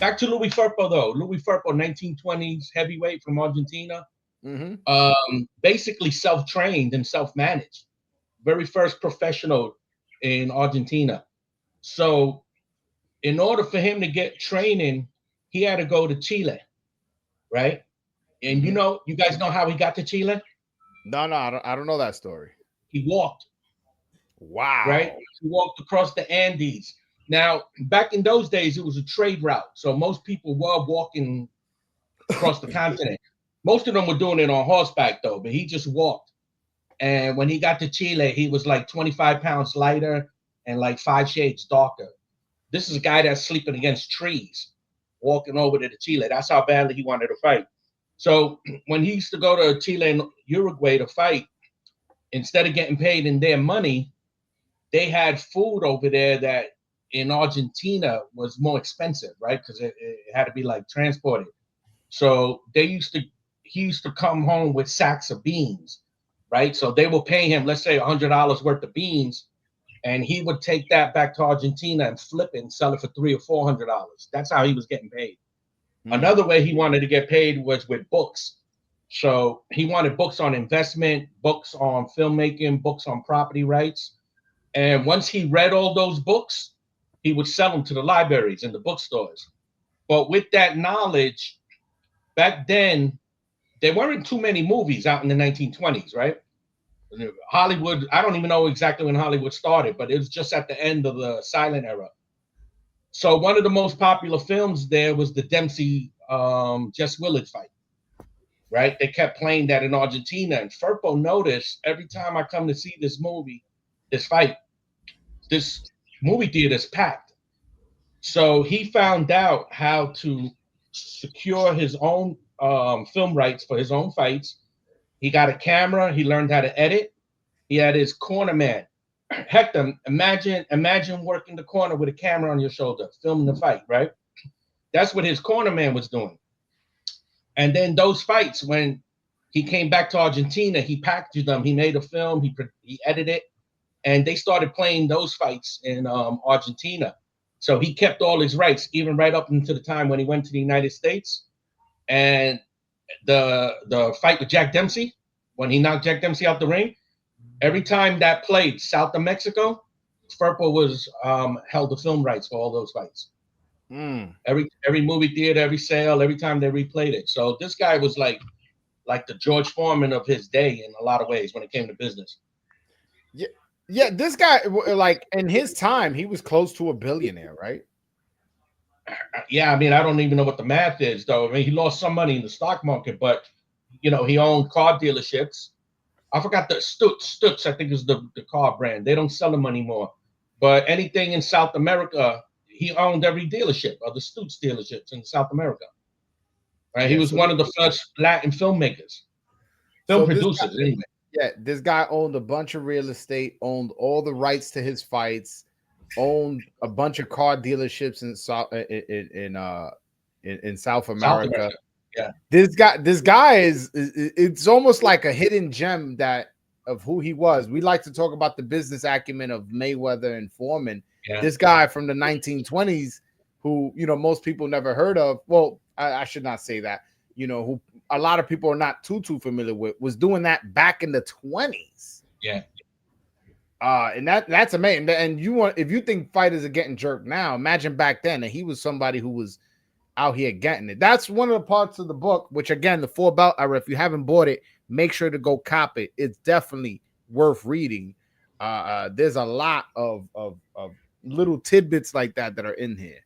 back to Luis Firpo though. Luis Firpo, 1920s heavyweight from Argentina. Mm-hmm. Basically self-trained and self-managed. Very first professional in Argentina. So in order for him to get training, he had to go to Chile, right? And Mm-hmm. you guys know how he got to Chile? No, no, I don't know that story. He walked, right? Wow. He walked across the Andes. Now, back in those days, it was a trade route. So most people were walking across the continent. Most of them were doing it on horseback, though, but he just walked. And when he got to Chile, he was like 25 pounds lighter and like 5 shades darker. This is a guy that's sleeping against trees, walking over to Chile. That's how badly he wanted to fight. So when he used to go to Chile and Uruguay to fight, instead of getting paid in their money, they had food over there that in Argentina was more expensive, right? Because it had to be like transported. So he used to come home with sacks of beans, right? So they will pay him, let's say $100 worth of beans, and he would take that back to Argentina and flip it and sell it for $300 or $400. That's how he was getting paid. Mm. Another way he wanted to get paid was with books. So he wanted books on investment, books on filmmaking, books on property rights. And once he read all those books, he would sell them to the libraries and the bookstores. But with that knowledge, back then, there weren't too many movies out in the 1920s, right? Hollywood, I don't even know exactly when Hollywood started, but it was just at the end of the silent era. So one of the most popular films there was the Dempsey Jess Willard fight, right? They kept playing that in Argentina, and Firpo noticed every time I come to see this fight, this movie theater is packed. So he found out how to secure his own film rights for his own fights. He got a camera. He learned how to edit. He had his corner man. Hector, imagine working the corner with a camera on your shoulder, filming the fight, right? That's what his corner man was doing. And then those fights, when he came back to Argentina, he packaged them. He made a film. He edited it, and they started playing those fights in Argentina. So he kept all his rights, even right up into the time when he went to the United States. And the fight with Jack Dempsey, when he knocked Jack Dempsey out the ring, every time that played south of Mexico, Firpo was held the film rights for all those fights. Mm. Every movie theater, every sale, every time they replayed it. So this guy was like the George Foreman of his day in a lot of ways when it came to business. Yeah, yeah. This guy, like in his time, he was close to a billionaire, right? Yeah, I mean, I don't even know what the math is, though. I mean, he lost some money in the stock market, but he owned car dealerships. I forgot the Stutz, I think is the car brand. They don't sell them anymore. But anything in South America, he owned every dealership of the Stutz dealerships in South America. Right? He Yeah. was one of the first Latin filmmakers, film So this producers, anyway. Yeah, this guy owned a bunch of real estate, owned all the rights to his fights, owned a bunch of car dealerships in South in South South America. America. Yeah. This guy is it's almost like a hidden gem that of who he was. We like to talk about the business acumen of Mayweather and Foreman. Yeah. This guy from the 1920s, who most people never heard of. Well, I should not say that. Who a lot of people are not too familiar with, was doing that back in the 20s. Yeah. And that's amazing. And if you think fighters are getting jerked now, imagine back then. And he was somebody who was out here getting it. That's one of the parts of the book, which again, the 4 belt era, if you haven't bought it, make sure to go cop it. It's definitely worth reading. There's a lot of little tidbits like that are in here.